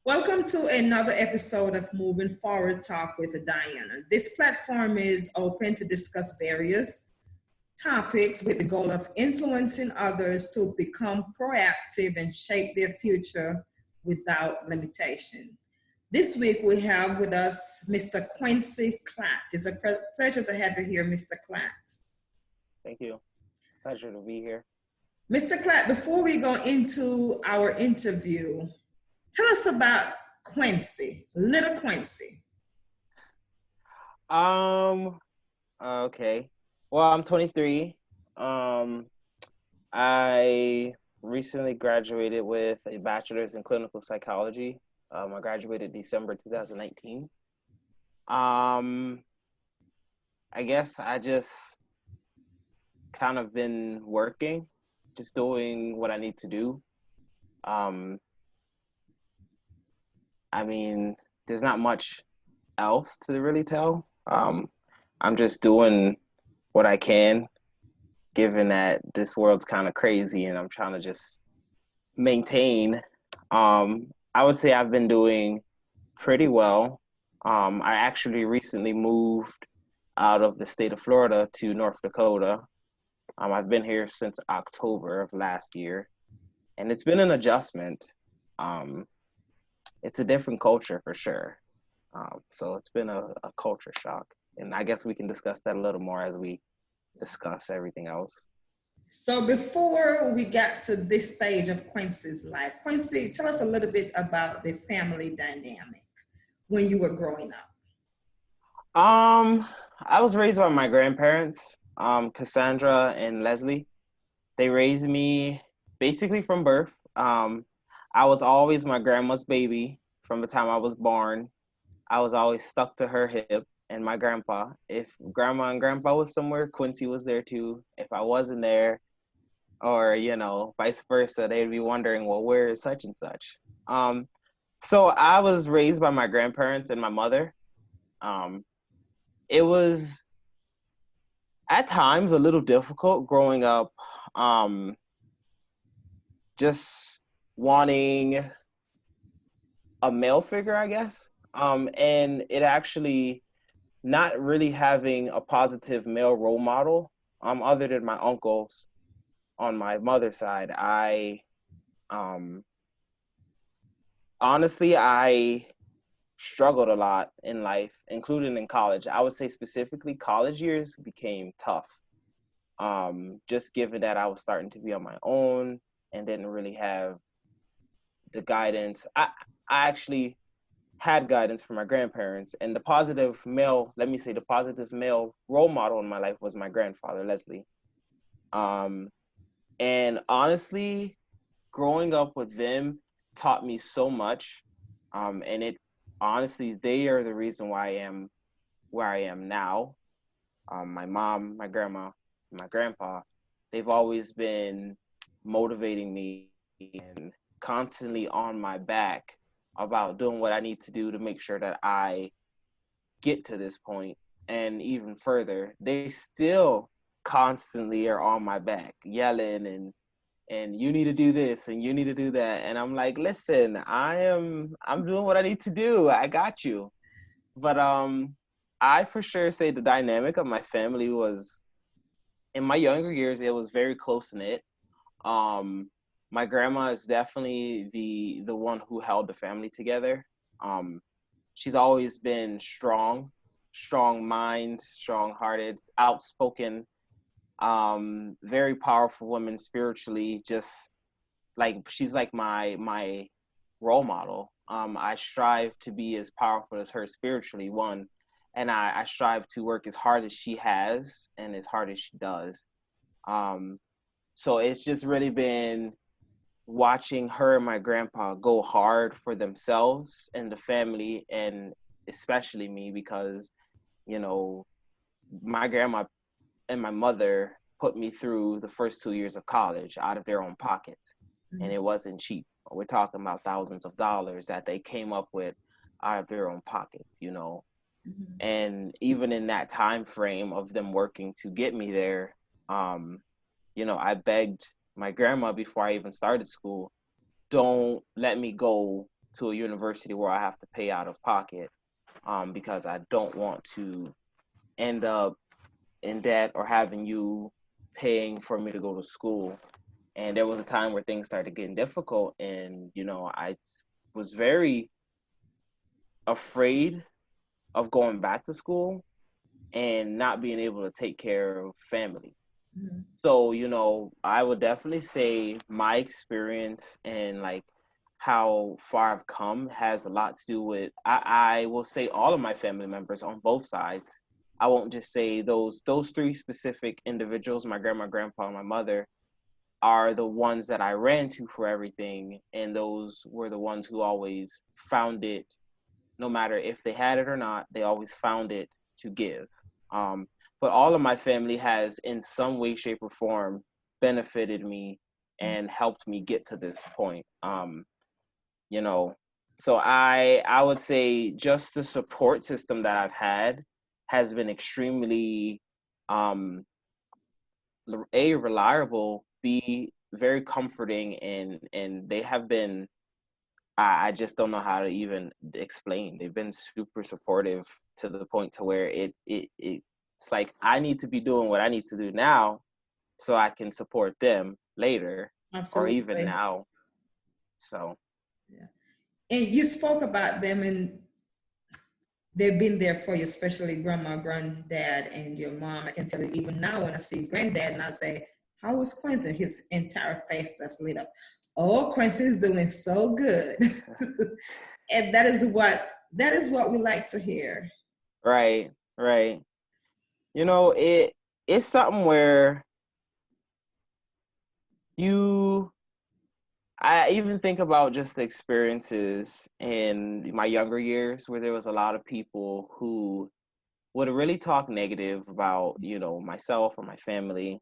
Welcome to another episode of Moving Forward Talk with Diana. This platform is open to discuss various topics with the goal of influencing others to become proactive and shape their future without limitation. This week we have with us Mr. Quincy Klatt. It's a pleasure to have you here, Mr. Klatt. Thank you. Pleasure to be here. Mr. Klatt, before we go into our interview, tell us about Quincy, little Quincy. Okay. Well, I'm 23. I recently graduated with a bachelor's in clinical psychology. I graduated December 2019. I guess I just kind of been working, just doing what I need to do. There's not much else to really tell. I'm just doing what I can, given that this world's kind of crazy and I'm trying to just maintain. I would say I've been doing pretty well. I actually recently moved out of the state of Florida to North Dakota. I've been here since October of last year, and it's been an adjustment. It's a different culture for sure. So it's been a culture shock. And I guess we can discuss that a little more as we discuss everything else. So before we got to this stage of Quincy's life, Quincy, tell us a little bit about the family dynamic when you were growing up. I was raised by my grandparents, Cassandra and Leslie. They raised me basically from birth. I was always my grandma's baby from the time I was born. I was always stuck to her hip and my grandpa. If grandma and grandpa was somewhere, Quincy was there too. If I wasn't there, or, vice versa, they'd be wondering, well, where is such and such? So I was raised by my grandparents and my mother. It was at times a little difficult growing up, just wanting a male figure, I guess. And it actually not really having a positive male role model, other than my uncles on my mother's side. Honestly, I struggled a lot in life, including in college. I would say specifically college years became tough. Just given that I was starting to be on my own and didn't really have the guidance. I actually had guidance from my grandparents, and the positive male role model in my life was my grandfather, Leslie. And honestly, growing up with them taught me so much. And they are the reason why I am where I am now. My mom, my grandma, my grandpa, they've always been motivating me and constantly on my back about doing what I need to do to make sure that I get to this point. And even further, they still constantly are on my back, yelling and you need to do this and you need to do that. And I'm like, listen, I'm doing what I need to do. I got you. But I for sure say the dynamic of my family was, in my younger years, it was very close knit. My grandma is definitely the one who held the family together. She's always been strong mind, strong hearted, outspoken, very powerful woman spiritually. Just like, she's like my role model. I strive to be as powerful as her spiritually, one, and I strive to work as hard as she has and as hard as she does. So it's just really been watching her and my grandpa go hard for themselves and the family, and especially me, because, my grandma and my mother put me through the first 2 years of college out of their own pockets. Mm-hmm. And it wasn't cheap. We're talking about thousands of dollars that they came up with out of their own pockets, Mm-hmm. And even in that time frame of them working to get me there, I begged my grandma before I even started school, don't let me go to a university where I have to pay out of pocket, because I don't want to end up in debt or having you paying for me to go to school. And there was a time where things started getting difficult, and I was very afraid of going back to school and not being able to take care of family. Mm-hmm. So, I would definitely say my experience and like how far I've come has a lot to do with, I will say all of my family members on both sides. I won't just say those three specific individuals, my grandma, grandpa, and my mother, are the ones that I ran to for everything. And those were the ones who always found it, no matter if they had it or not, they always found it to give. Um, but all of my family has, in some way, shape, or form, benefited me and helped me get to this point. You know, so I would say just the support system that I've had has been extremely reliable, b very comforting, and they have been, I just don't know how to even explain. They've been super supportive to the point to where it's like I need to be doing what I need to do now so I can support them later or even Absolutely. now. So Yeah. And you spoke about them, and they've been there for you, especially grandma, granddad, and your mom. I can tell you, even now, when I see granddad and I say, "How was Quincy?" His entire face just lit up. Oh, Quincy's doing so good. And that is what we like to hear. right, right. It's something where you I even think about just the experiences in my younger years where there was a lot of people who would really talk negative about, myself or my family.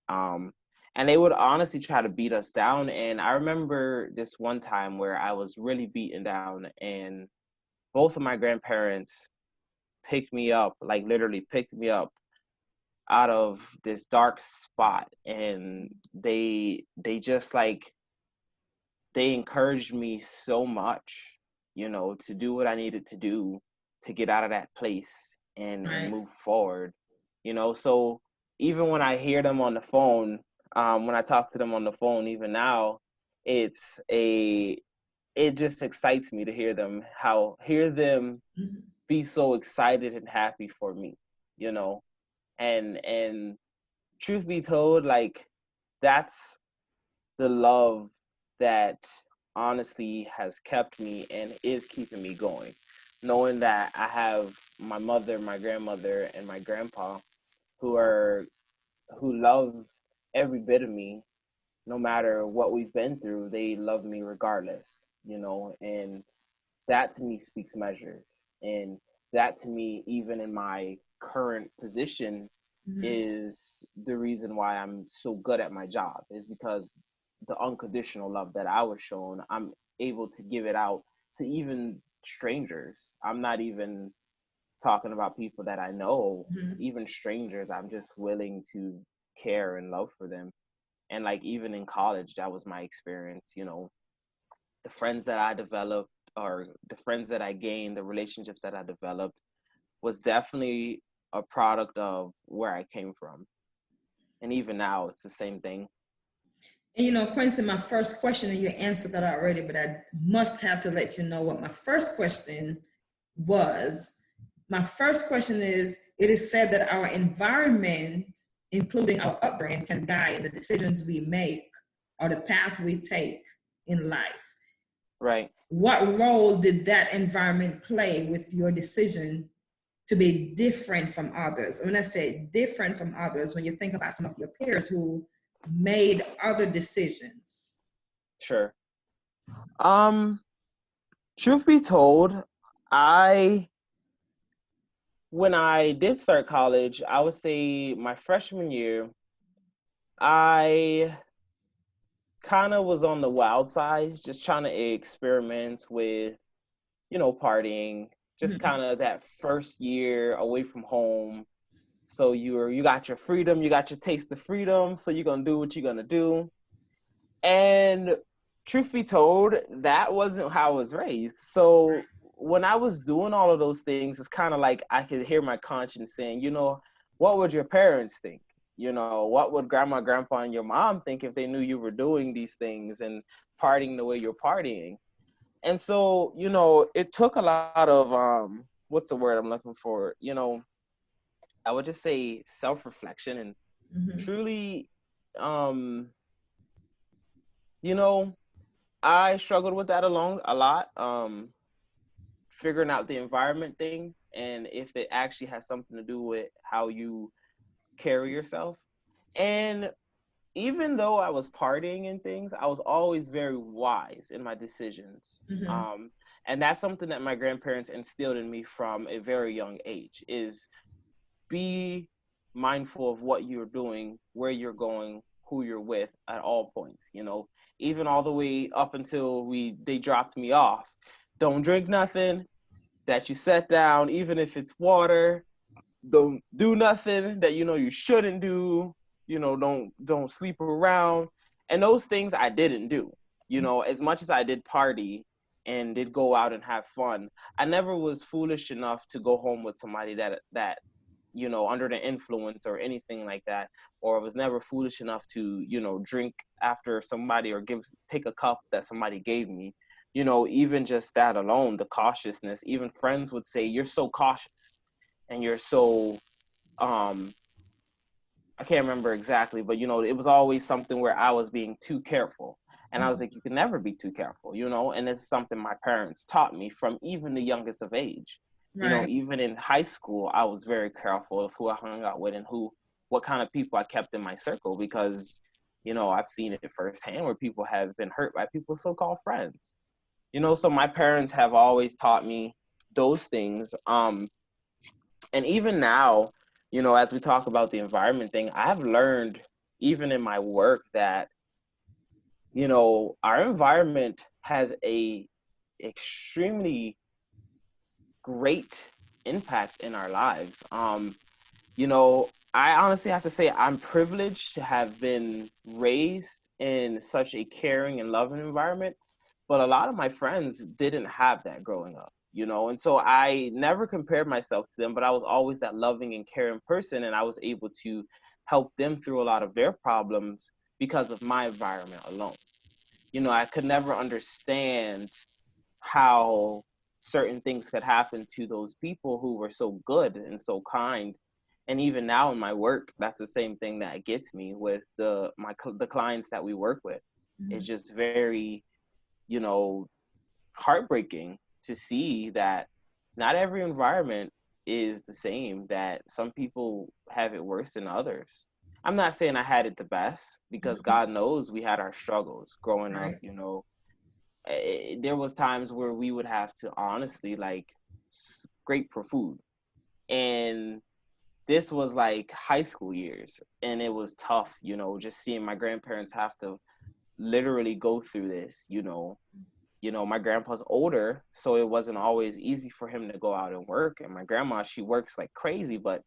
Um, and they would honestly try to beat us down. And I remember this one time where I was really beaten down, and both of my grandparents picked me up, like literally picked me up out of this dark spot. And they just like, they encouraged me so much, to do what I needed to do to get out of that place and Right. move forward. So even when I hear them on the phone, when I talk to them on the phone, even now, it's a it just excites me to hear them Mhm. be so excited and happy for me, you know. And truth be told, like, that's the love that honestly has kept me and is keeping me going. Knowing that I have my mother, my grandmother, and my grandpa who are who love every bit of me, no matter what we've been through, they love me regardless, and that to me speaks measures. And that to me, even in my current position, Mhm. is the reason why I'm so good at my job, is because the unconditional love that I was shown, I'm able to give it out to even strangers. I'm not even talking about people that I know, Mhm. even strangers, I'm just willing to care and love for them. And like even in college, that was my experience. The friends that I developed, or the friends that I gained, the relationships that I developed, was definitely a product of where I came from. And even now, it's the same thing. And Quincy, my first question, and you answered that already, but I must have to let you know what my first question was. My first question is, it is said that our environment, including our upbringing, can guide the decisions we make or the path we take in life. Right. What role did that environment play with your decision to be different from others? When I say different from others, when you think about some of your peers who made other decisions. Sure. Um, Truth be told, I when I did start college, I would say my freshman year, I kind of was on the wild side, just trying to experiment with, partying, just Mhm. kind of that first year away from home. So you got your freedom, you got your taste of freedom, so you're gonna do what you're gonna do. And truth be told, that wasn't how I was raised. So when I was doing all of those things, it's kind of like I could hear my conscience saying, what would your parents think? What would grandma, grandpa, and your mom think if they knew you were doing these things and partying the way you're partying? And so, it took a lot of what's the word I'm looking for? I would just say self-reflection and truly, um, you know, I struggled with that alone a lot. Figuring out the environment thing and if it actually has something to do with how you carry yourself. And even though I was partying and things, I was always very wise in my decisions. And that's something that my grandparents instilled in me from a very young age is be mindful of what you're doing, where you're going, who you're with at all points, even all the way up until they dropped me off. Don't drink nothing that you set down, even if it's water. Don't do nothing that you shouldn't do. Don't sleep around. And those things I didn't do. As much as I did party and did go out and have fun, I never was foolish enough to go home with somebody that under the influence or anything like that, or I was never foolish enough to drink after somebody or take a cup that somebody gave me. Even just that alone, the cautiousness, even friends would say, you're so cautious and you're so, I can't remember exactly, but it was always something where I was being too careful. And I was like, you can never be too careful, and it's something my parents taught me from even the youngest of age. Right. Even in high school, I was very careful of who I hung out with and what kind of people I kept in my circle, because, I've seen it firsthand where people have been hurt by people's so-called friends. So my parents have always taught me those things. And even now, as we talk about the environment thing, I've learned even in my work that, our environment has a extremely great impact in our lives. I honestly have to say I'm privileged to have been raised in such a caring and loving environment, but a lot of my friends didn't have that growing up, and so I never compared myself to them, but I was always that loving and caring person, and I was able to help them through a lot of their problems because of my environment alone. I could never understand how certain things could happen to those people who were so good and so kind. And even now in my work, that's the same thing that gets me with the clients that we work with. It's just very, heartbreaking to see that not every environment is the same, that some people have it worse than others. I'm not saying I had it the best, because God knows we had our struggles growing up. There was times where we would have to honestly scrape for food, and this was like high school years, and it was tough, just seeing my grandparents have to literally go through this. My grandpa's older, so it wasn't always easy for him to go out and work, and my grandma, she works like crazy, but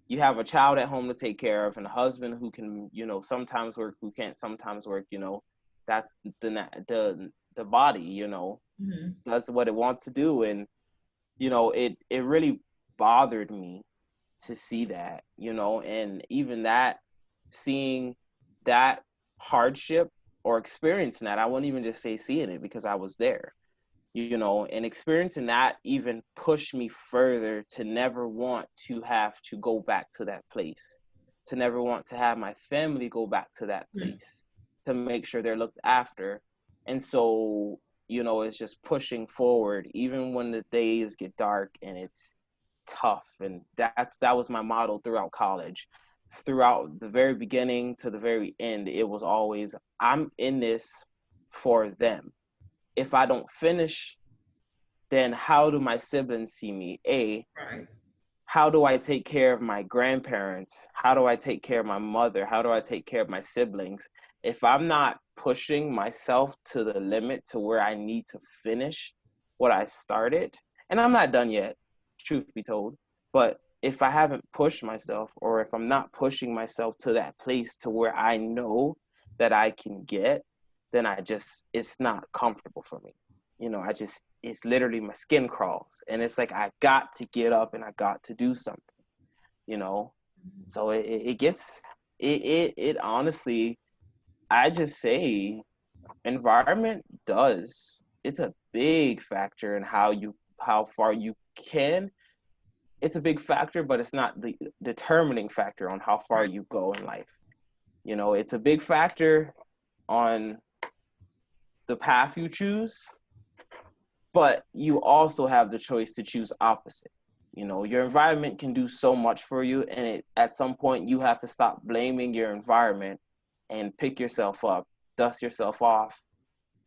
you have a child at home to take care of and a husband who can sometimes work, who can't sometimes work. That's the body, does what it wants to do. And, it really bothered me to see that, and even that, seeing that hardship or experiencing that, I wouldn't even just say seeing it, because I was there, and experiencing that even pushed me further to never want to have to go back to that place, to never want to have my family go back to that place, to make sure they're looked after. And so, it's just pushing forward, even when the days get dark and it's tough. And that was my model throughout college. Throughout the very beginning to the very end, it was always, I'm in this for them. If I don't finish, then how do my siblings see me? Right. How do I take care of my grandparents? How do I take care of my mother? How do I take care of my siblings? If I'm not pushing myself to the limit to where I need to finish what I started, and I'm not done yet, truth be told, but if I haven't pushed myself, or if I'm not pushing myself to that place to where I know that I can get, then it's not comfortable for me. It's literally my skin crawls, and it's like I got to get up and I got to do something, you know. So it honestly, I just say environment it's a big factor in how far you can. It's a big factor, but it's not the determining factor on how far you go in life. It's a big factor on the path you choose, but you also have the choice to choose opposite. Your environment can do so much for you, and at some point you have to stop blaming your environment and pick yourself up, dust yourself off,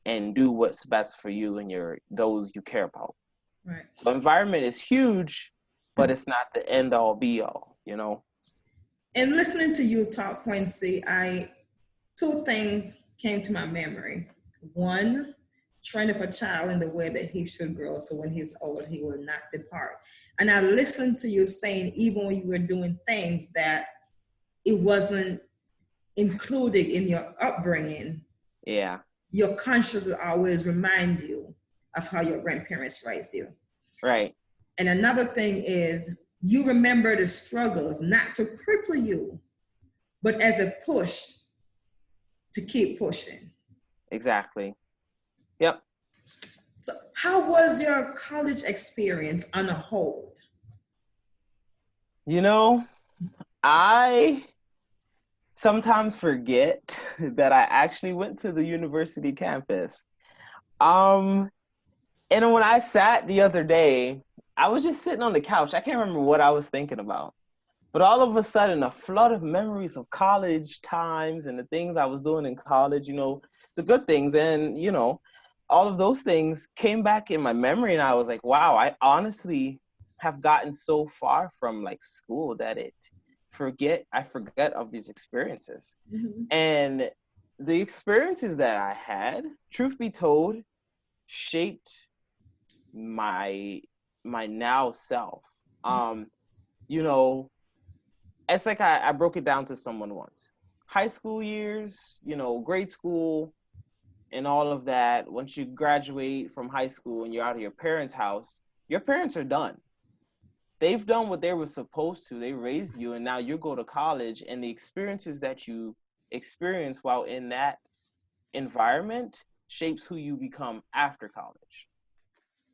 and do what's best for you and those you care about. Right. So environment is huge, but it's not the end all be all, And listening to you talk, Quincy, two things came to my memory. One, train up a child in the way that he should grow, so when he's old, he will not depart. And I listened to you saying, even when you were doing things that it wasn't included in your upbringing, yeah, your conscience will always remind you of how your grandparents raised you. Right. And another thing is, you remember the struggles, not to cripple you, but as a push to keep pushing. Exactly. Yep. So how was your college experience on a whole? I sometimes forget that I actually went to the university campus. And when I sat the other day, I was just sitting on the couch. I can't remember what I was thinking about. But all of a sudden, a flood of memories of college times and the things I was doing in college, the good things. And, all of those things came back in my memory. And I was like, wow, I honestly have gotten so far from like school that I forget of these experiences. Mm-hmm. And the experiences that I had, truth be told, shaped my now self. It's like I broke it down to someone once. High school years, grade school and all of that. Once you graduate from high school and you're out of your parents' house, your parents are done. They've done what they were supposed to. They raised you, and now you go to college, and the experiences that you experience while in that environment shapes who you become after college.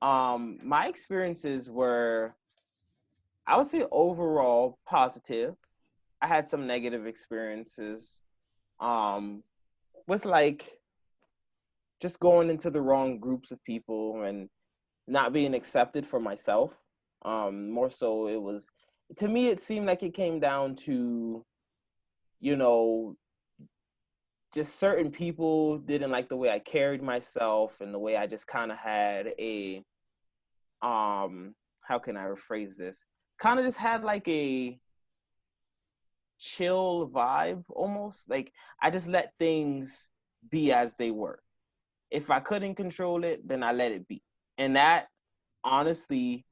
My experiences were, I would say, overall positive. I had some negative experiences with like just going into the wrong groups of people and not being accepted for myself. More so to me, it seemed like it came down to, just certain people didn't like the way I carried myself and the way I just kind of had a, how can I rephrase this? Kind of just had like a chill vibe almost. Like I just let things be as they were. If I couldn't control it, then I let it be. And that honestly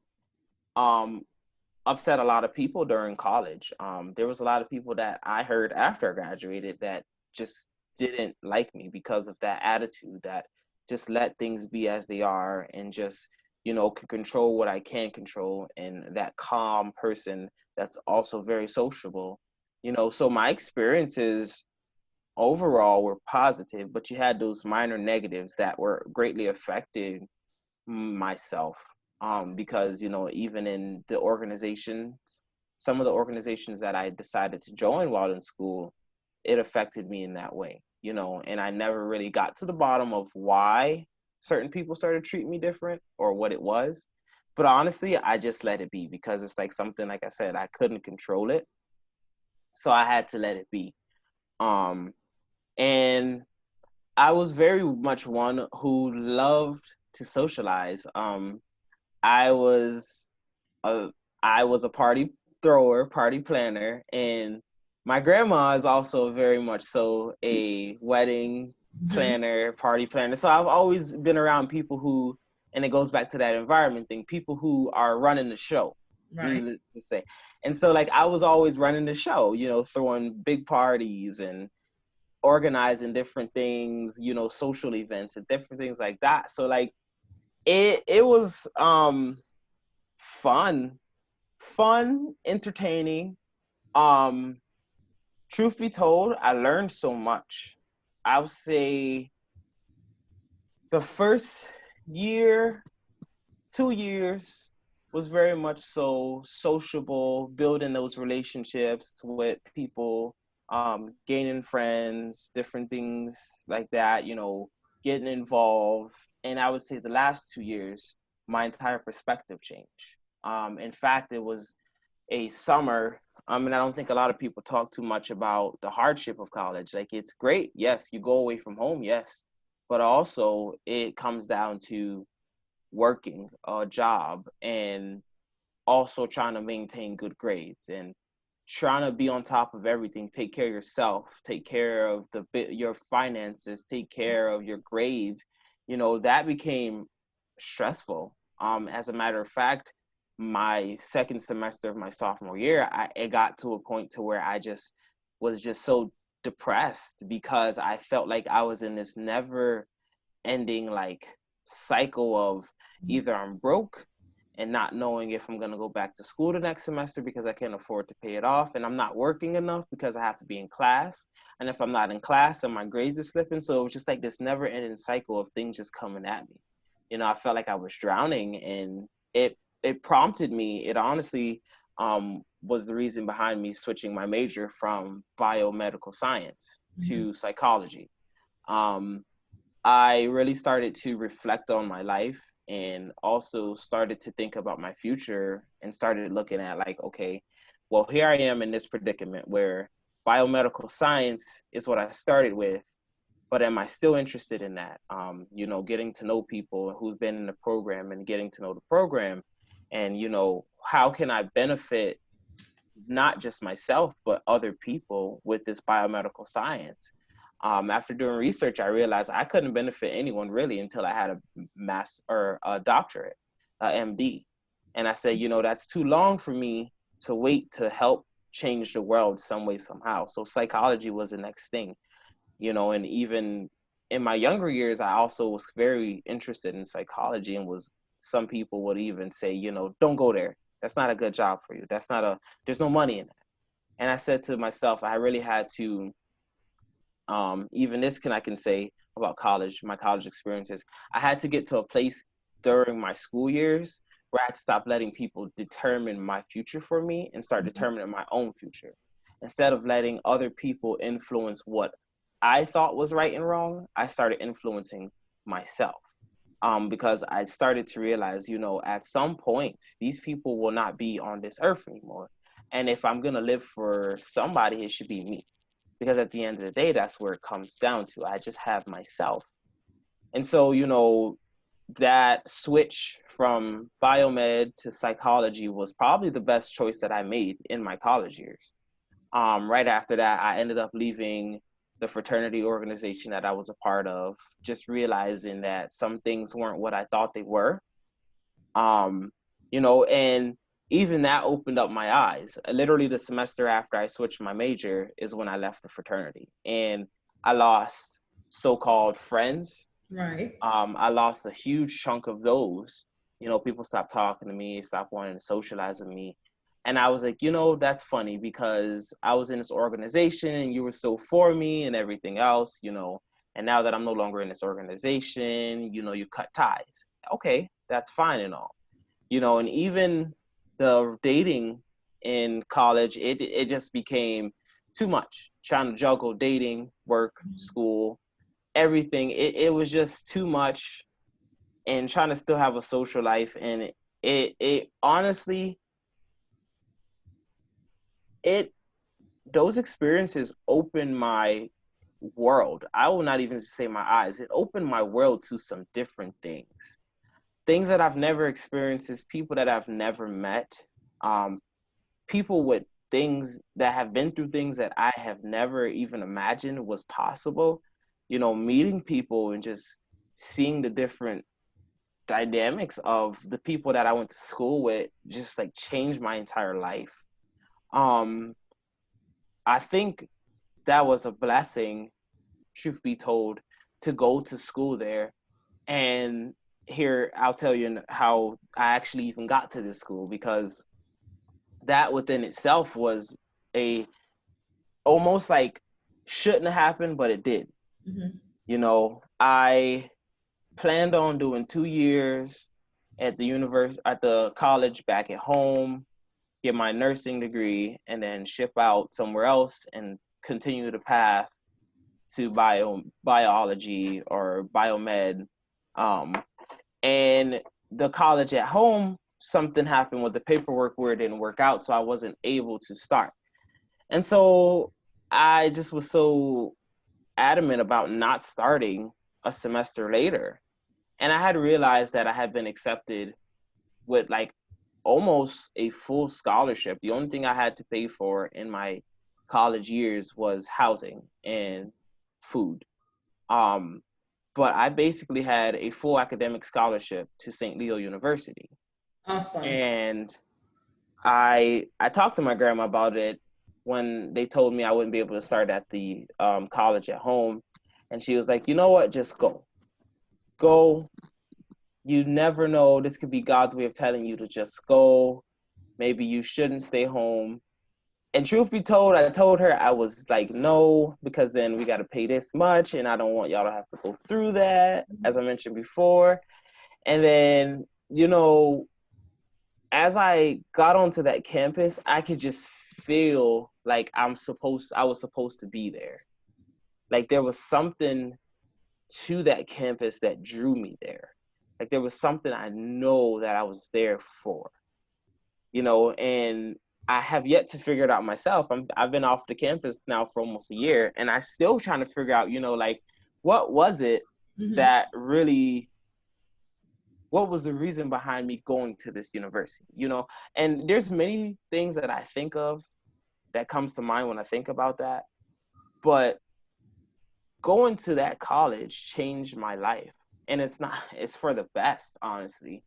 upset a lot of people during college. There was a lot of people that I heard after I graduated that just didn't like me because of that attitude, that just let things be as they are and just, can control what I can control, and that calm person that's also very sociable. So my experiences overall were positive, but you had those minor negatives that were greatly affected myself. Because, even in the organizations, some of the organizations that I decided to join while in school, it affected me in that way, and I never really got to the bottom of why certain people started treating me different or what it was. But honestly, I just let it be because it's like something, like I said, I couldn't control it. So I had to let it be. And I was very much one who loved to socialize. I was a party thrower, party planner, and my grandma is also very much so a wedding planner, party planner. So I've always been around people who, and it goes back to that environment thing, people who are running the show, needless to say. And so like I was always running the show, throwing big parties and organizing different things, you know, social events and different things like that. So like it was fun, entertaining. Um Truth be told, I learned so much. I would say the first year, 2 years was very much so sociable, building those relationships with people, gaining friends, different things like that, you know, getting involved. And I would say the last 2 years, my entire perspective changed. In fact, it was a summer. I mean, I don't think a lot of people talk too much about the hardship of college. Like, it's great. Yes, you go away from home. Yes. But also, it comes down to working a job and also trying to maintain good grades and trying to be on top of everything, take care of yourself, take care of your finances, take care of your grades. You know, that became stressful. As a matter of fact, my second semester of my sophomore year, it got to a point to where I just was just so depressed because I felt like I was in this never ending like cycle of either I'm broke and not knowing if I'm going to go back to school the next semester because I can't afford to pay it off, and I'm not working enough because I have to be in class, and if I'm not in class then my grades are slipping. So it was just like this never ending cycle of things just coming at me. You know, I felt like I was drowning, and it prompted me. It honestly was the reason behind me switching my major from biomedical science to psychology. I really started to reflect on my life and also started to think about my future and started looking at like, okay, well, here I am in this predicament where biomedical science is what I started with, but am I still interested in that? You know, getting to know people who've been in the program and getting to know the program, and, you know, how can I benefit not just myself, but other people with this biomedical science? After doing research, I realized I couldn't benefit anyone really until I had a a doctorate, a MD. And I said, you know, that's too long for me to wait to help change the world some way, somehow. So psychology was the next thing, you know. And even in my younger years, I also was very interested in psychology, and was, some people would even say, you know, don't go there. That's not a good job for you. There's no money in it. And I said to myself, I really had to, even this I can say about college, my college experiences, I had to get to a place during my school years where I had to stop letting people determine my future for me and start determining my own future. Instead of letting other people influence what I thought was right and wrong, I started influencing myself. Because I started to realize, you know, at some point, these people will not be on this earth anymore. And if I'm going to live for somebody, it should be me. Because at the end of the day, that's where it comes down to. I just have myself. And so, you know, that switch from biomed to psychology was probably the best choice that I made in my college years. Right after that, I ended up leaving the fraternity organization that I was a part of, just realizing that some things weren't what I thought they were. You know, and even that opened up my eyes. Literally the semester after I switched my major is when I left the fraternity, and I lost so-called friends. Right. I lost a huge chunk of those. You know, people stopped talking to me, stopped wanting to socialize with me. And I was like, you know, that's funny because I was in this organization and you were so for me and everything else, you know, and now that I'm no longer in this organization, you know, you cut ties. Okay, that's fine and all. You know, and even the dating in college, it just became too much, trying to juggle dating, work, school, everything. It was just too much, and trying to still have a social life. And it honestly, it those experiences opened my world. I will not even say my eyes. It opened my world to some different things that I've never experienced, is people that I've never met, people with things that have been through things that I have never even imagined was possible. You know, meeting people and just seeing the different dynamics of the people that I went to school with just like changed my entire life. I think that was a blessing truth be told, to go to school there. And here, I'll tell you how I actually even got to this school, because that within itself was a almost like shouldn't have happened, but it did. Mm-hmm. You know, I planned on doing 2 years at the college back at home, get my nursing degree, and then ship out somewhere else and continue the path to biology or biomed. And the college at home, something happened with the paperwork where it didn't work out, so I wasn't able to start. And so I just was so adamant about not starting a semester later. And I had realized that I had been accepted with like almost a full scholarship. The only thing I had to pay for in my college years was housing and food. But I basically had a full academic scholarship to St. Leo University. Awesome. And I talked to my grandma about it when they told me I wouldn't be able to start at the college at home. And she was like, you know what, just go. Go. You never know. This could be God's way of telling you to just go. Maybe you shouldn't stay home. And truth be told, I told her, I was like, no, because then we got to pay this much, and I don't want y'all to have to go through that, as I mentioned before. And then, you know, as I got onto that campus, I could just feel like I was supposed to be there. Like there was something to that campus that drew me there. Like there was something I know that I was there for, you know, and I have yet to figure it out myself. I've been off the campus now for almost a year, and I'm still trying to figure out, you know, like what was it that really, what was the reason behind me going to this university, you know? And there's many things that I think of that comes to mind when I think about that. But going to that college changed my life. And it's for the best, honestly.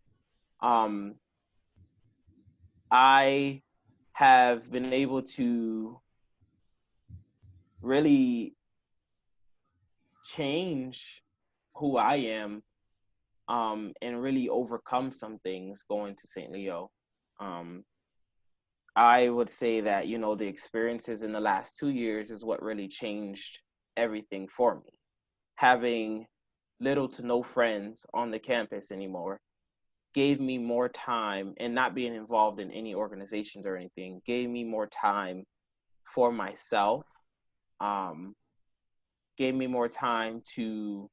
I have been able to really change who I am, and really overcome some things going to St. Leo. I would say that, you know, the experiences in the last 2 years is what really changed everything for me. Having little to no friends on the campus anymore gave me more time, and not being involved in any organizations or anything gave me more time for myself, gave me more time to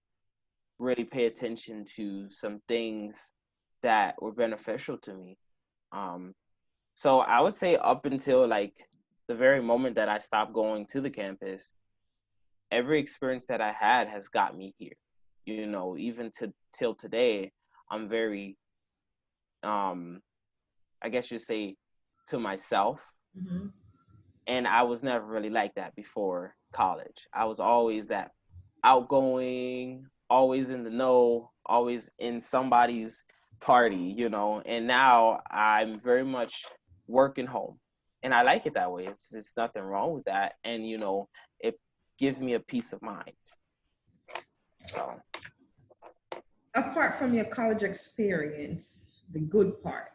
really pay attention to some things that were beneficial to me. So I would say up until like the very moment that I stopped going to the campus, every experience that I had has got me here. You know, even till today, I'm very, I guess you'd say, to myself. Mm-hmm. And I was never really like that before college. I was always that outgoing, always in the know, always in somebody's party, you know. And now I'm very much working home. And I like it that way. It's nothing wrong with that. And, you know, it gives me a peace of mind. So. Apart from your college experience, the good part,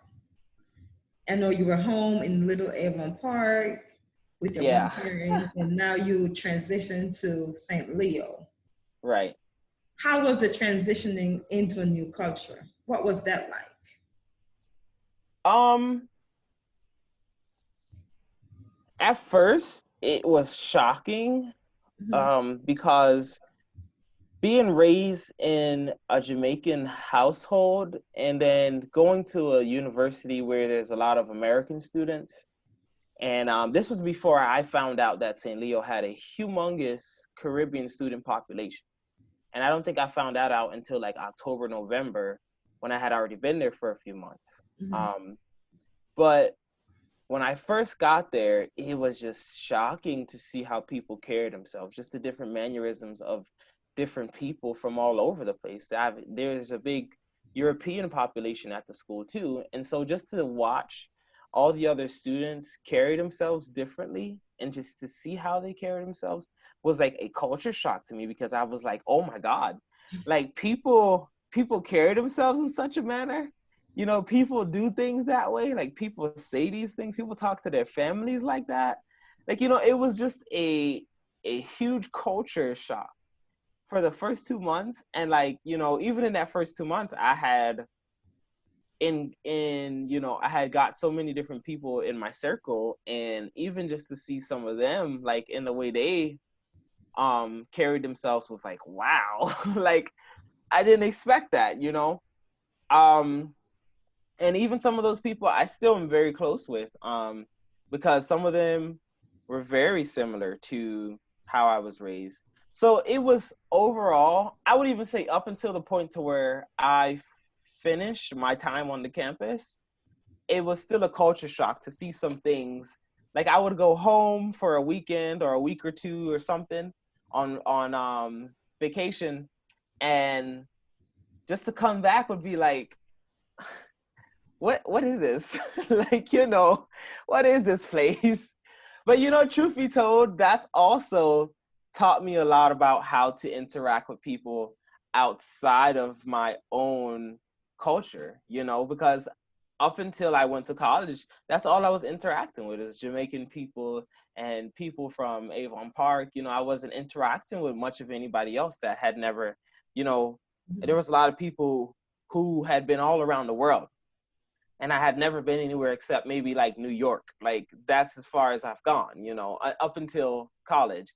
I know you were home in Little Avon Park with your Yeah. grandparents, and now you transitioned to St. Leo. Right. How was the transitioning into a new culture? What was that like? At first it was shocking, because being raised in a Jamaican household and then going to a university where there's a lot of American students. And this was before I found out that St. Leo had a humongous Caribbean student population. And I don't think I found that out until like October, November, when I had already been there for a few months. But when I first got there, it was just shocking to see how people carried themselves, just the different mannerisms of different people from all over the place. There's a big European population at the school too. And so just to watch all the other students carry themselves differently and just to see how they carry themselves was like a culture shock to me, because I was like, oh my God, like people carry themselves in such a manner. You know, people do things that way. Like people say these things. People talk to their families like that. Like, you know, it was just a huge culture shock for the first 2 months. And like, you know, even in that first 2 months, I had you know, I had got so many different people in my circle, and even just to see some of them like in the way they carried themselves was like, wow. Like I didn't expect that, you know. um and even some of those people I still am very close with, because some of them were very similar to how I was raised. So it was overall, I would even say up until the point to where I finished my time on the campus, it was still a culture shock to see some things. Like I would go home for a weekend or a week or two or something on vacation, and just to come back would be like, what is this? Like, you know, what is this place? But you know, truth be told, that's also taught me a lot about how to interact with people outside of my own culture, you know, because up until I went to college, that's all I was interacting with is Jamaican people and people from Avon Park. You know, I wasn't interacting with much of anybody else that had never, you know, there was a lot of people who had been all around the world, and I had never been anywhere except maybe like New York. Like that's as far as I've gone, you know, up until college.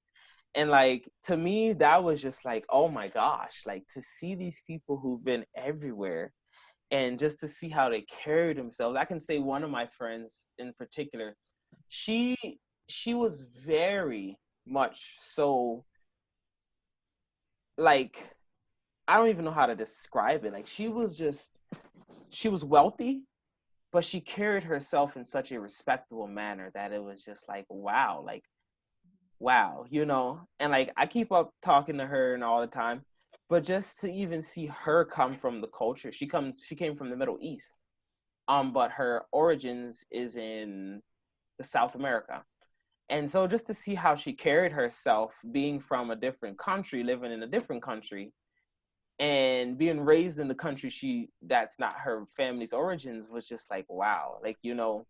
And like to me, that was just like, oh my gosh, like to see these people who've been everywhere and just to see how they carry themselves. I can say one of my friends in particular, she she was very much so, like, I don't even know how to describe it. Like she was wealthy, but she carried herself in such a respectable manner that it was just like wow, you know. And like I keep up talking to her and all the time, but just to even see her come from the culture, she came from the Middle East, but her origins is in the South America. And so just to see how she carried herself, being from a different country, living in a different country, and being raised in the country that's not her family's origins, was just like, wow. Like, you know,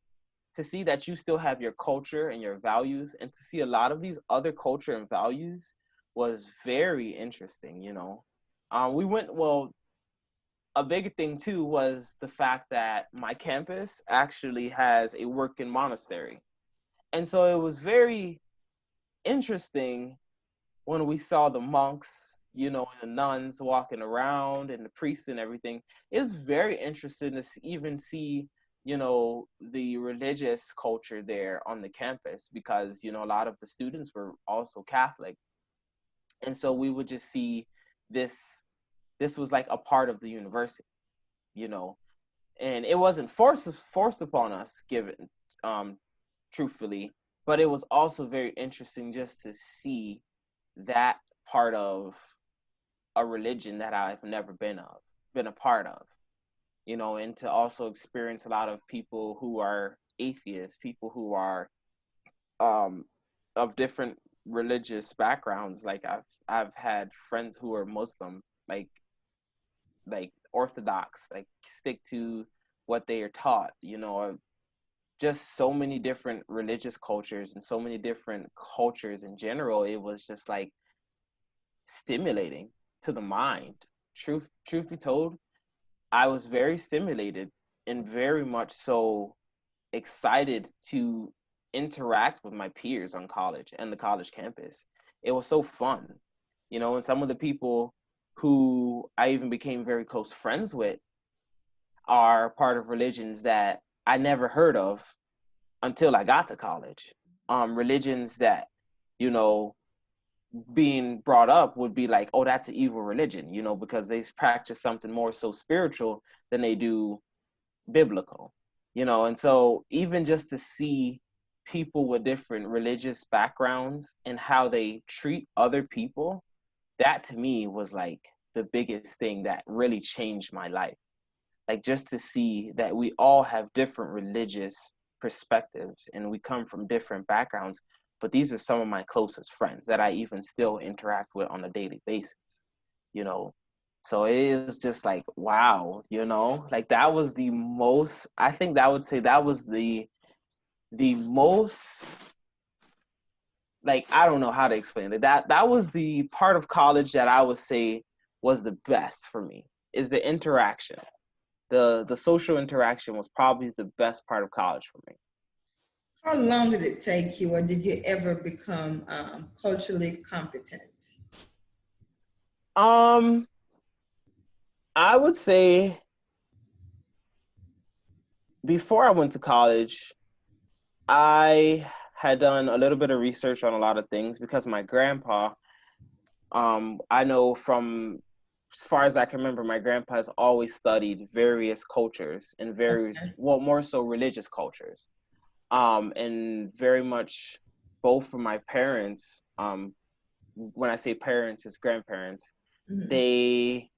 to see that you still have your culture and your values, and to see a lot of these other culture and values was very interesting, you know. We went, well, a big thing too was the fact that my campus actually has a working monastery. And so it was very interesting when we saw the monks, you know, and the nuns walking around and the priests and everything. It was very interesting to even see, you know, the religious culture there on the campus, because, you know, a lot of the students were also Catholic. And so we would just see this, this was like a part of the university, you know, and it wasn't forced upon us, given, um, truthfully, but it was also very interesting just to see that part of a religion that I've never been a part of, you know, and to also experience a lot of people who are atheists, people who are um of different religious backgrounds. Like I've had friends who are Muslim, like Orthodox, like stick to what they are taught, you know, or just so many different religious cultures and so many different cultures in general. It was just like stimulating to the mind. Truth be told, I was very stimulated and very much so excited to interact with my peers on college and the college campus. It was so fun, you know, and some of the people who I even became very close friends with are part of religions that I never heard of until I got to college. Religions that, you know, being brought up would be like, oh, that's an evil religion, you know, because they practice something more so spiritual than they do biblical, you know. And so even just to see people with different religious backgrounds and how they treat other people, that to me was like the biggest thing that really changed my life. Like just to see that we all have different religious perspectives and we come from different backgrounds, but these are some of my closest friends that I even still interact with on a daily basis, you know. So it is just like, wow, you know, like that was the most, I think that would say that was the most, like, I don't know how to explain it. That was the part of college that I would say was the best for me, is the interaction. The social interaction was probably the best part of college for me. How long did it take you, or did you ever become culturally competent? Um, I would say before I went to college, I had done a little bit of research on a lot of things because my grandpa, I know from as far as I can remember, my grandpa has always studied various cultures and various, Okay. well, more so religious cultures. And very much both for my parents, when I say parents, it's grandparents, Mhm. they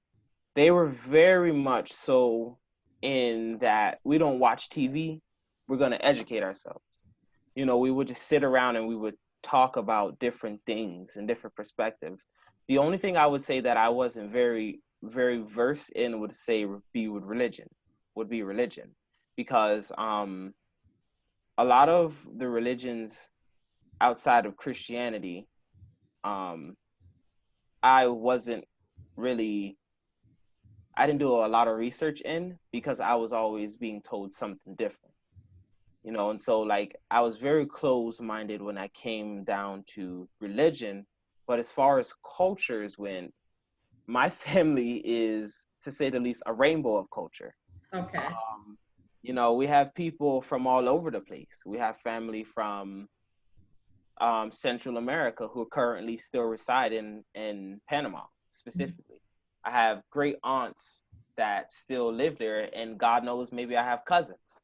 they were very much so in that we don't watch TV, we're going to educate ourselves. You know, we would just sit around and we would talk about different things and different perspectives. The only thing I would say that I wasn't very versed in would say would be religion, because a lot of the religions outside of Christianity, um, I wasn't really I didn't do a lot of research in, because I was always being told something different, you know. And so like I was very close minded when I came down to religion. But as far as cultures went, my family is, to say the least, a rainbow of culture. Okay. Um, you know, we have people from all over the place. We have family from Central America who currently still reside in Panama specifically. I have great aunts that still live there, and God knows, maybe I have cousins.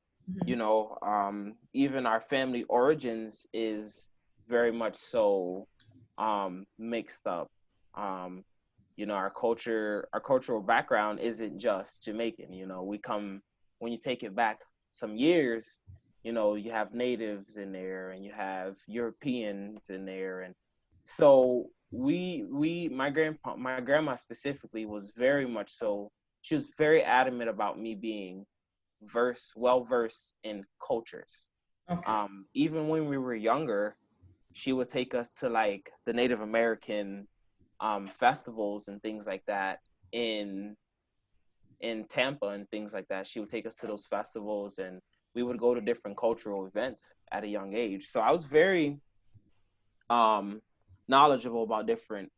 You Mhm. know, even our family origins is very much so mixed up. Um, you know, our cultural background isn't just Jamaican. You know, we come, when you take it back some years, you know, you have natives in there and you have Europeans in there. And so my grandma specifically was very much so, she was very adamant about me being well versed in cultures. Okay. Even when we were younger, she would take us to like the Native American festivals and things like that in Tampa and things like that. She would take us to those festivals, and we would go to different cultural events at a young age. So I was very um, knowledgeable about different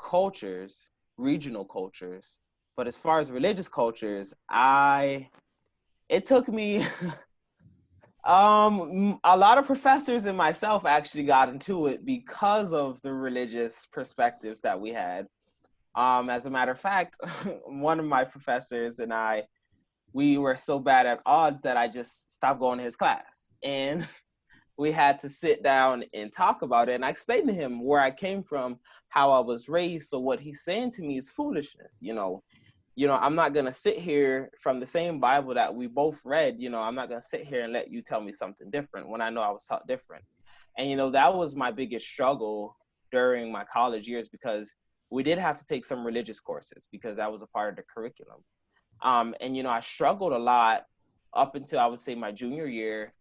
cultures, regional cultures. But as far as religious cultures, it took me a lot of professors and myself actually got into it because of the religious perspectives that we had. As a matter of fact, one of my professors and I, we were so bad at odds that I just stopped going to his class. And we had to sit down and talk about it. And I explained to him where I came from, how I was raised. So what he's saying to me is foolishness. I'm not going to sit here from the same Bible that we both read. I'm not going to sit here and let you tell me something different when I know I was taught different. And, that was my biggest struggle during my college years, because we did have to take some religious courses because that was a part of the curriculum. And, I struggled a lot up until, I would say, my junior year,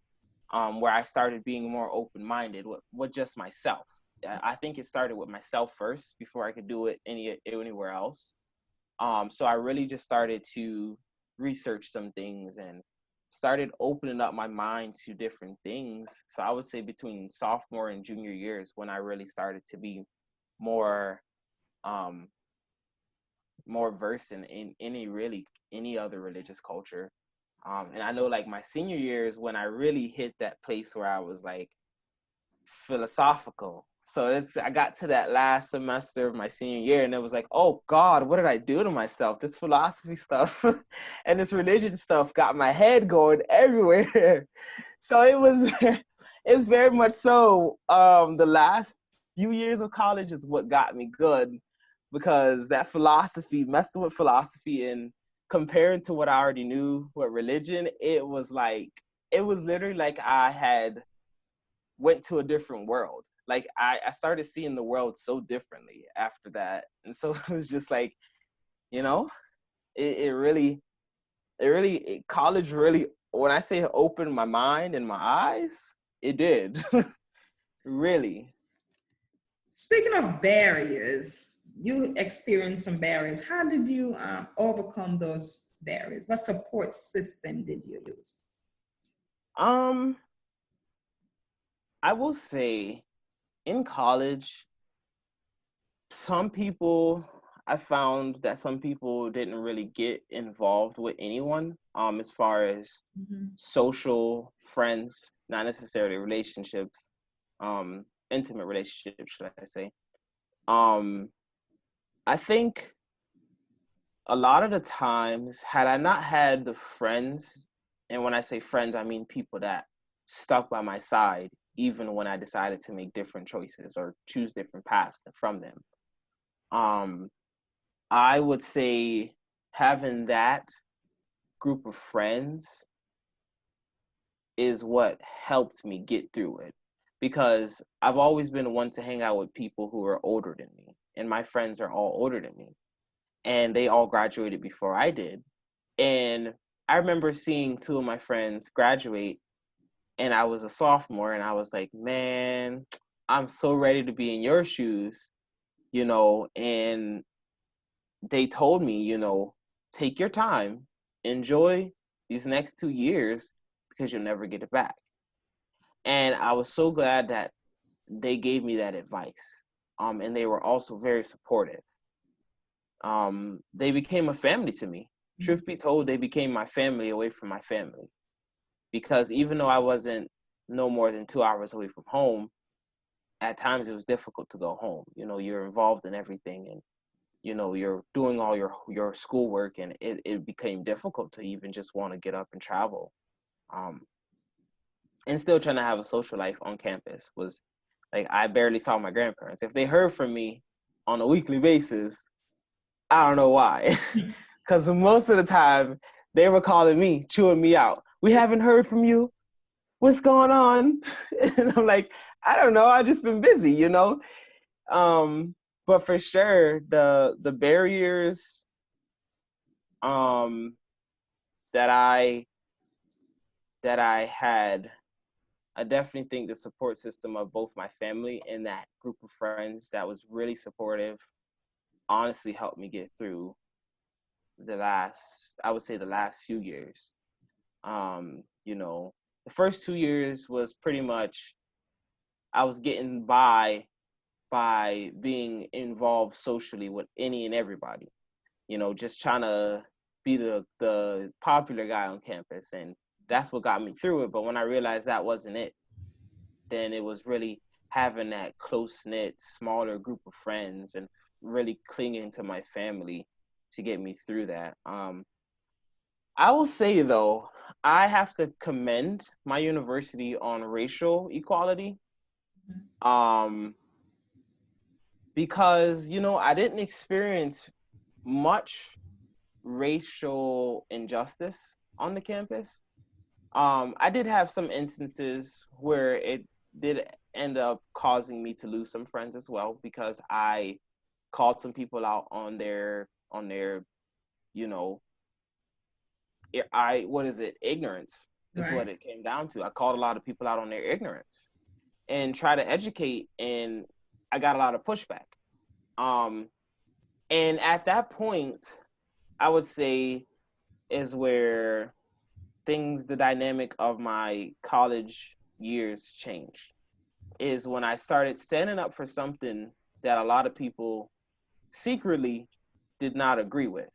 where I started being more open-minded with just myself. I think it started with myself first before I could do it anywhere else. So I really just started to research some things and started opening up my mind to different things. So I would say between sophomore and junior years when I really started to be more um, more versed in any other religious culture. And I know like my senior year is when I really hit that place where I was like philosophical. So I got to that last semester of my senior year and it was like, oh God, what did I do to myself? This philosophy stuff and this religion stuff got my head going everywhere. So it's very much so the last few years of college is what got me good, because that philosophy, messing with philosophy and comparing to what I already knew with religion, it was literally like I had went to a different world. Like I started seeing the world so differently after that. And so it was just like, you know, college really, when I say it opened my mind and my eyes, it did. Really. Speaking of barriers, you experienced some barriers. How did you overcome those barriers? What support system did you use? Um, I will say in college, some people, I found that some people didn't really get involved with anyone, as far as social friends, not necessarily relationships, intimate relationships, should I say. Um, I think a lot of the times, had I not had the friends, and when I say friends, I mean people that stuck by my side, even when I decided to make different choices or choose different paths from them. Um, I would say having that group of friends is what helped me get through it, because I've always been one to hang out with people who are older than me, and my friends are all older than me, and they all graduated before I did. And I remember seeing two of my friends graduate, and I was a sophomore, and I was like, man, I'm so ready to be in your shoes, and they told me, take your time, enjoy these next 2 years, because you'll never get it back. And I was so glad that they gave me that advice. And they were also very supportive. They became a family to me. Truth be told, they became my family away from my family. Because even though I wasn't no more than 2 hours away from home, at times it was difficult to go home. You're involved in everything, and you're doing all your schoolwork, and it became difficult to even just want to get up and travel. And still trying to have a social life on campus was like, I barely saw my grandparents. If they heard from me on a weekly basis, I don't know why. Because most of the time they were calling me, chewing me out. We haven't heard from you. What's going on? And I'm like, I don't know. I've just been busy, But for sure, the barriers that I had, I definitely think the support system of both my family and that group of friends that was really supportive honestly helped me get through the last few years. The first 2 years was pretty much, I was getting by being involved socially with any and everybody, just trying to be the popular guy on campus. And that's what got me through it. But when I realized that wasn't it, then it was really having that close-knit, smaller group of friends and really clinging to my family to get me through that. I will say, though, I have to commend my university on racial equality. Because, I didn't experience much racial injustice on the campus. I did have some instances where it did end up causing me to lose some friends as well, because I called some people out on their, ignorance is Right. what it came down to. I called a lot of people out on their ignorance and try to educate, and I got a lot of pushback. And at that point, I would say, is where the dynamic of my college years changed, is when I started standing up for something that a lot of people secretly did not agree with.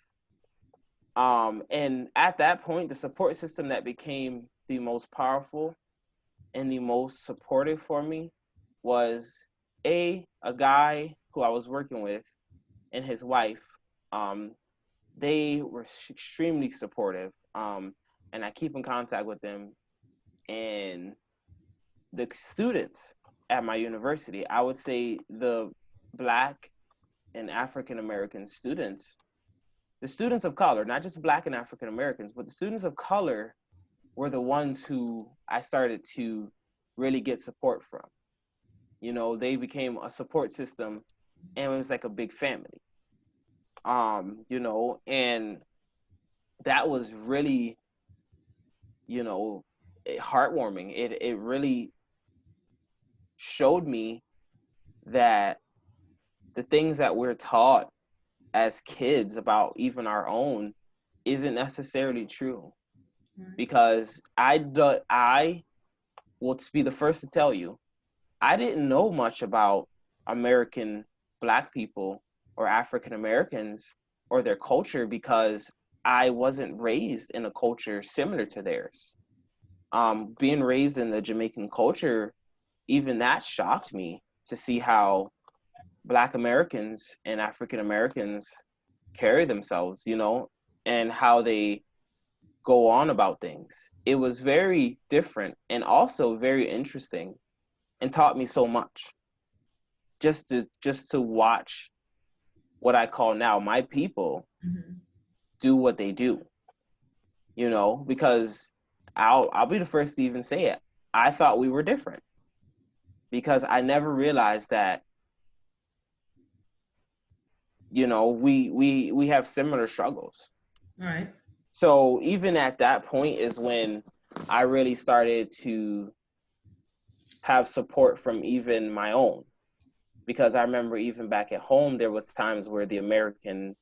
And at that point, the support system that became the most powerful and the most supportive for me was a guy who I was working with and his wife. They were extremely supportive. And I keep in contact with them. And the students at my university, I would say the Black and African American students, the students of color, not just Black and African Americans, but the students of color were the ones who I started to really get support from. You know, they became a support system, and it was like a big family. You know, and that was really, you know, heartwarming. It really showed me that the things that we're taught as kids about even our own isn't necessarily true. Because I will be the first to tell you, I didn't know much about American Black people or African Americans or their culture because I wasn't raised in a culture similar to theirs. Being raised in the Jamaican culture, even that shocked me to see how Black Americans and African Americans carry themselves, you know, and how they go on about things. It was very different and also very interesting and taught me so much. Just to watch what I call now my people do what they do, you know, because I'll be the first to even say it. I thought we were different because I never realized that, you know, we have similar struggles. All right. So even at that point is when I really started to have support from even my own, because I remember even back at home, there was times where the American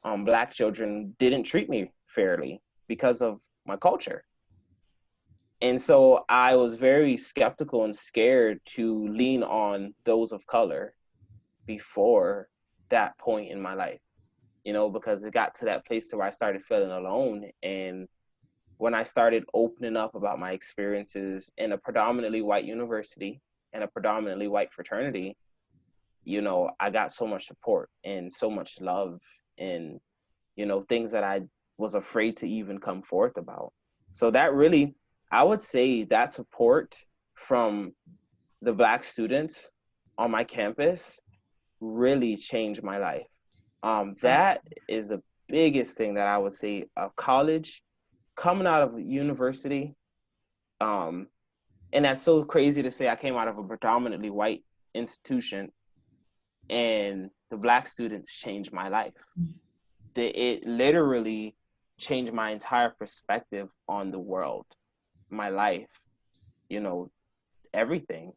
Black children didn't treat me fairly because of my culture. And so I was very skeptical and scared to lean on those of color before that point in my life, you know, because it got to that place to where I started feeling alone. And when I started opening up about my experiences in a predominantly white university and a predominantly white fraternity, you know, I got so much support and so much love and, you know, things that I was afraid to even come forth about. So that really, I would say that support from the Black students on my campus really changed my life. That is the biggest thing that I would say of college, coming out of university. And that's so crazy to say I came out of a predominantly white institution and the Black students changed my life. It literally changed my entire perspective on the world, my life, you know, everything.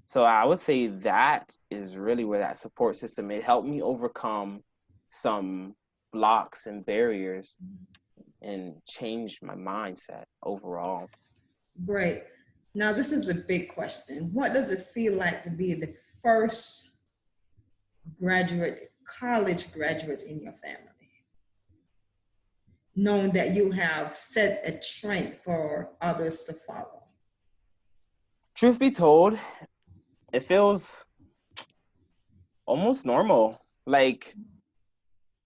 So I would say that is really where that support system, it helped me overcome some blocks and barriers and change my mindset overall. Great. Now, this is the big question. What does it feel like to be the first college graduate in your family? Knowing that you have set a trend for others to follow. Truth be told, it feels almost normal. Like,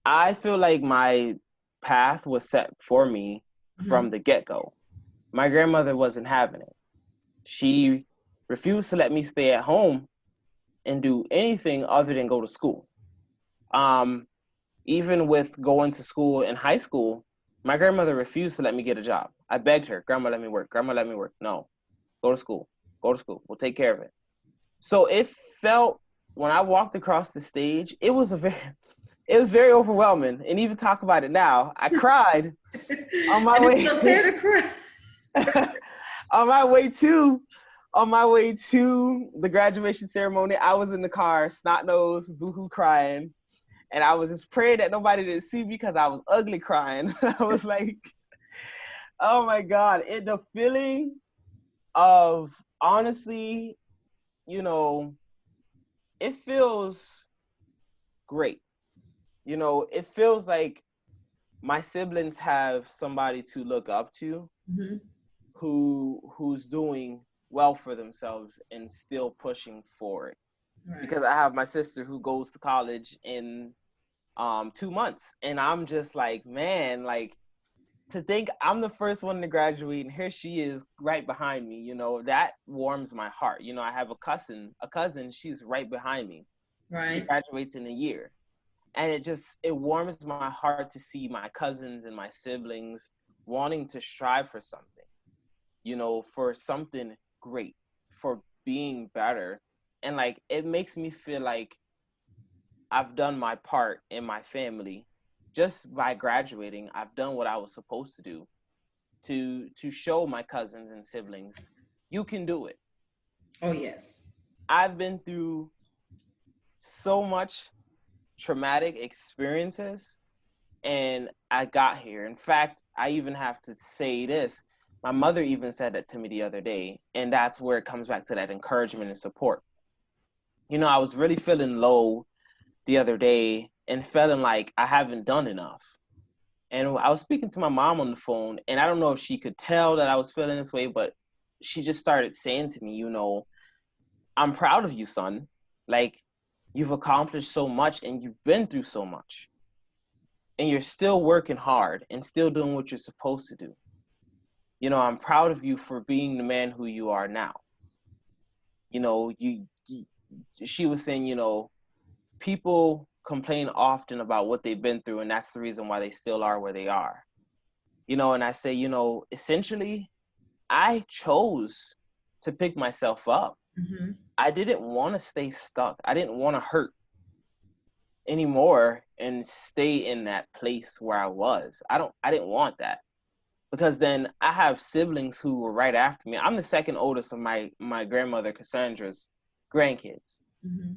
I feel like my path was set for me from the get-go. My grandmother wasn't having it. She refused to let me stay at home and do anything other than go to school. Even with going to school in high school, my grandmother refused to let me get a job. I begged her, Grandma, let me work. Grandma, let me work. No, go to school. Go to school. We'll take care of it. So it felt, when I walked across the stage, it was very overwhelming. And even talk about it now, I cried on my way. It's okay to cry. on my way to the graduation ceremony, I was in the car, snot-nosed, boohoo crying. And I was just praying that nobody didn't see me because I was ugly crying. I was like, oh my God. The feeling of, honestly, you know, it feels great. You know, it feels like my siblings have somebody to look up to who's doing well for themselves and still pushing forward. Right. Because I have my sister who goes to college in 2 months, and I'm just like, man, like, to think I'm the first one to graduate and here she is right behind me, you know, that warms my heart. You know, I have a cousin, she's right behind me. Right. She graduates in a year. And it warms my heart to see my cousins and my siblings wanting to strive for something, you know, for something great. for being better. And like, it makes me feel like I've done my part in my family. Just by graduating, I've done what I was supposed to do to show my cousins and siblings, you can do it. Oh, yes. I've been through so much traumatic experiences and I got here. In fact, I even have to say this. My mother even said that to me the other day, and that's where it comes back to that encouragement and support. You know, I was really feeling low the other day and feeling like I haven't done enough. And I was speaking to my mom on the phone, and I don't know if she could tell that I was feeling this way, but she just started saying to me, you know, I'm proud of you, son. Like, you've accomplished so much and you've been through so much. And you're still working hard and still doing what you're supposed to do. You know, I'm proud of you for being the man who you are now. You know, she was saying, you know, people complain often about what they've been through, and that's the reason why they still are where they are. You know, and I say, you know, essentially, I chose to pick myself up. Mm-hmm. I didn't want to stay stuck. I didn't want to hurt anymore and stay in that place where I was. I didn't want that. Because then I have siblings who were right after me. I'm the second oldest of my grandmother Cassandra's grandkids. Mm-hmm.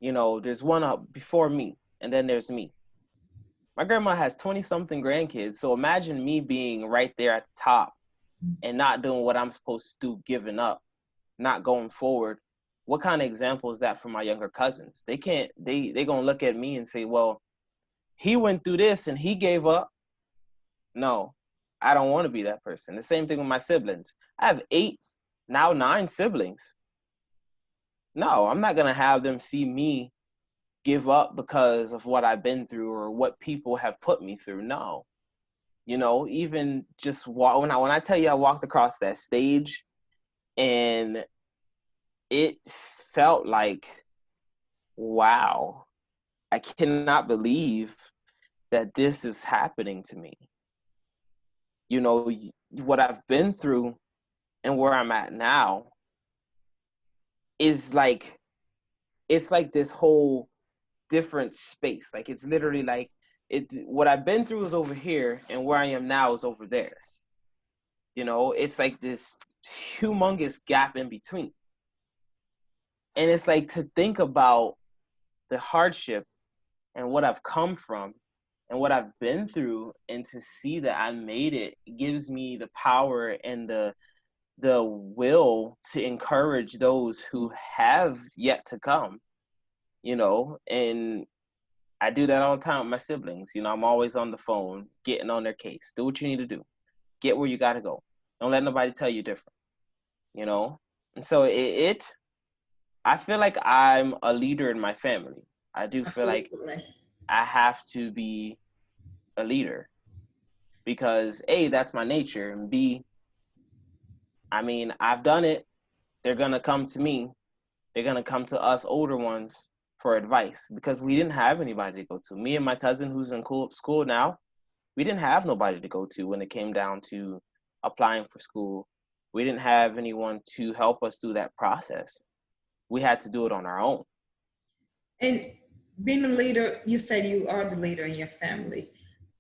You know, there's one up before me, and then there's me. My grandma has 20-something grandkids, so imagine me being right there at the top and not doing what I'm supposed to do, giving up, not going forward. What kind of example is that for my younger cousins? They can't, they gonna look at me and say, well, he went through this and he gave up. No, I don't want to be that person. The same thing with my siblings. I have 8, now 9 siblings. No, I'm not gonna have them see me give up because of what I've been through or what people have put me through. No. You know, even just when I tell you I walked across that stage and it felt like, wow, I cannot believe that this is happening to me. You know, what I've been through and where I'm at now is like, it's like this whole different space. Like, it's literally like, what I've been through is over here and where I am now is over there. You know, it's like this humongous gap in between. And it's like, to think about the hardship and what I've come from and what I've been through, and to see that I made it gives me the power and the will to encourage those who have yet to come, you know. And I do that all the time with my siblings. You know, I'm always on the phone, getting on their case. Do what you need to do. Get where you got to go. Don't let nobody tell you different, you know? And so I feel like I'm a leader in my family. I do feel like I have to be a leader because A, that's my nature, and B, I mean, I've done it. They're going to come to me. They're going to come to us older ones for advice because we didn't have anybody to go to. Me and my cousin who's in school now, we didn't have nobody to go to when it came down to applying for school. We didn't have anyone to help us through that process. We had to do it on our own. And being a leader, you said you are the leader in your family,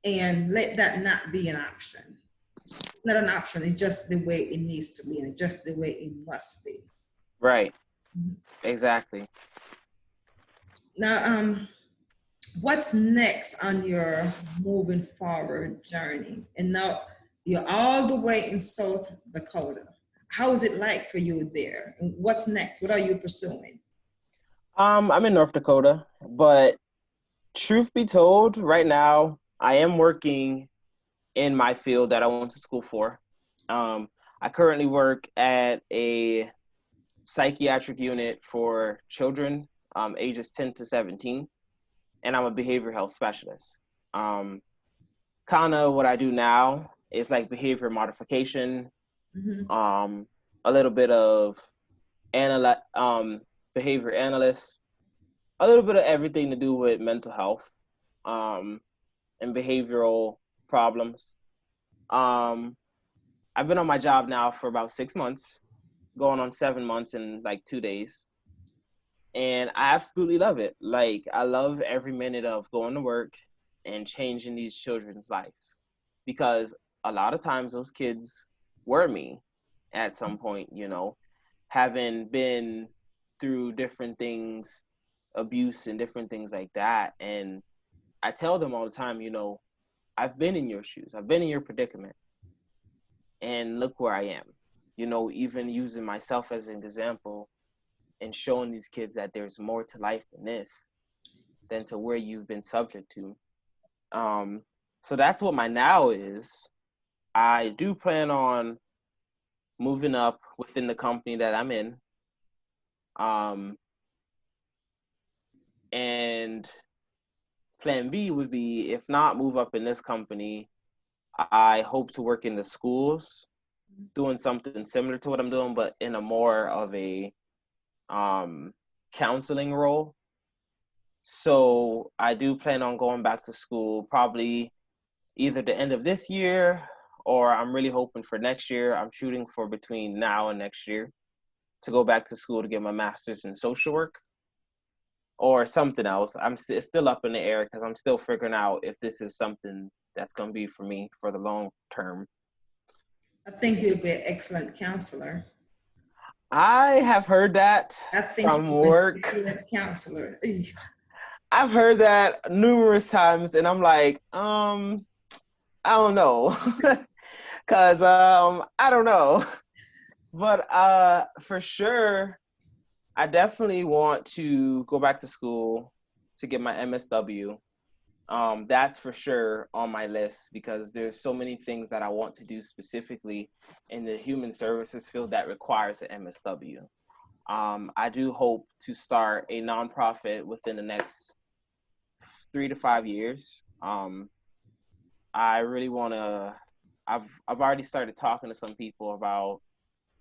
and let that not be an option. Not an option, it's just the way it needs to be and just the way it must be. Right. Mm-hmm. Exactly. Now, what's next on your moving forward journey? And now you're all the way in South Dakota. How is it like for you there? And what's next? What are you pursuing? I'm in North Dakota, but truth be told, right now, I am working in my field that I went to school for. I currently work at a psychiatric unit for children ages 10 to 17, and I'm a behavioral health specialist. Kind of what I do now is like behavior modification, mm-hmm. A little bit of behavior analyst, a little bit of everything to do with mental health and behavioral problems. I've been on my job now for about 6 months, going on 7 months in like 2 days. And I absolutely love it. Like, I love every minute of going to work and changing these children's lives, because a lot of times those kids were me at some point, having been through different things, abuse and different things like that. And I tell them all the time, I've been in your shoes, I've been in your predicament, and look where I am. Even using myself as an example and showing these kids that there's more to life than this, than to where you've been subject to. So that's what my now is. I do plan on moving up within the company that I'm in. And plan B would be, if not move up in this company, I hope to work in the schools, doing something similar to what I'm doing, but in a more of a counseling role. So I do plan on going back to school probably either the end of this year, or I'm really hoping for next year. I'm shooting for between now and next year to go back to school to get my master's in social work or something else. It's still up in the air because I'm still figuring out if this is something that's going to be for me for the long term. I think you'll be an excellent counselor. I have heard that from work. Excellent counselor. I've heard that numerous times, and I'm like, I don't know, because I don't know, but for sure, I definitely want to go back to school to get my MSW. That's for sure on my list, because there's so many things that I want to do specifically in the human services field that requires an MSW. I do hope to start a nonprofit within the next 3 to 5 years. I really want to. I've already started talking to some people about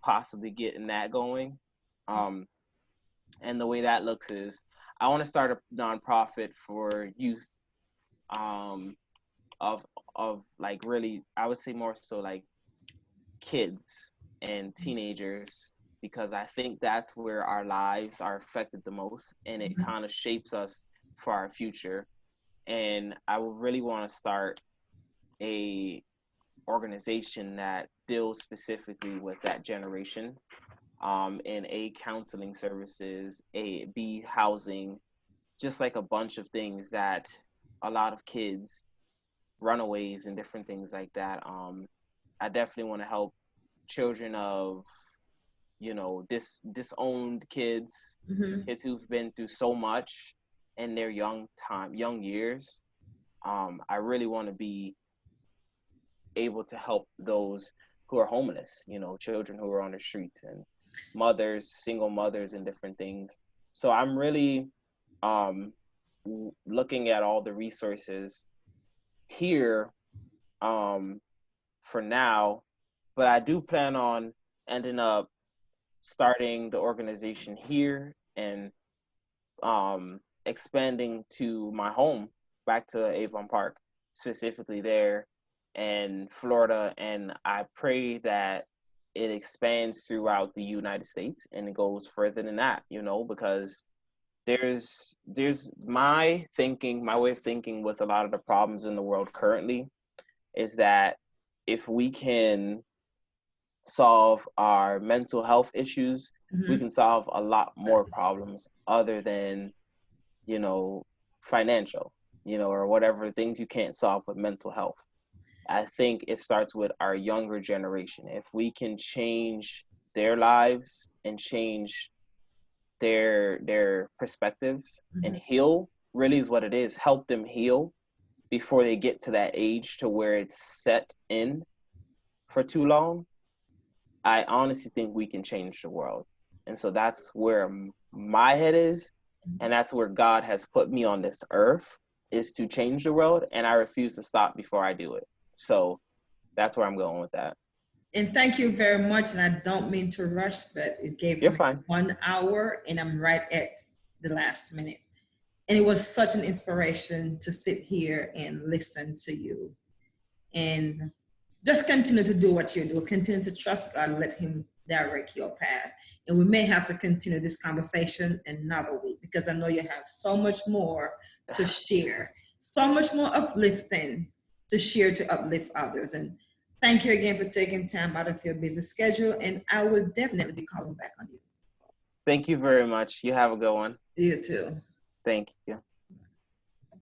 possibly getting that going. And the way that looks is, I want to start a nonprofit for youth, of like, really, I would say more so like kids and teenagers, because I think that's where our lives are affected the most, and it kind of shapes us for our future. And I would really want to start a organization that deals specifically with that generation, in A, counseling services, B, housing, just like a bunch of things that a lot of kids, runaways and different things like that. I definitely want to help children of, disowned kids, kids who've been through so much in their young years. I really want to be able to help those who are homeless, children who are on the streets, and mothers, single mothers, and different things. So I'm really looking at all the resources here for now, but I do plan on ending up starting the organization here and expanding to my home, back to Avon Park, specifically there in Florida. And I pray that it expands throughout the United States and it goes further than that, because there's my way of thinking with a lot of the problems in the world currently is that if we can solve our mental health issues, we can solve a lot more problems other than, financial, or whatever things you can't solve with mental health. I think it starts with our younger generation. If we can change their lives and change their perspectives and heal, really is what it is, help them heal before they get to that age to where it's set in for too long, I honestly think we can change the world. And so that's where my head is, and that's where God has put me on this earth, is to change the world, and I refuse to stop before I do it. So that's where I'm going with that. And thank you very much. And I don't mean to rush, but it gave me 1 hour and I'm right at the last minute. And it was such an inspiration to sit here and listen to you. And just continue to do what you do. Continue to trust God. Let him direct your path. And we may have to continue this conversation another week because I know you have so much more to share, so much more uplifting to share to uplift others. And thank you again for taking time out of your busy schedule. And I will definitely be calling back on you. Thank you very much. You have a good one. You too. Thank you.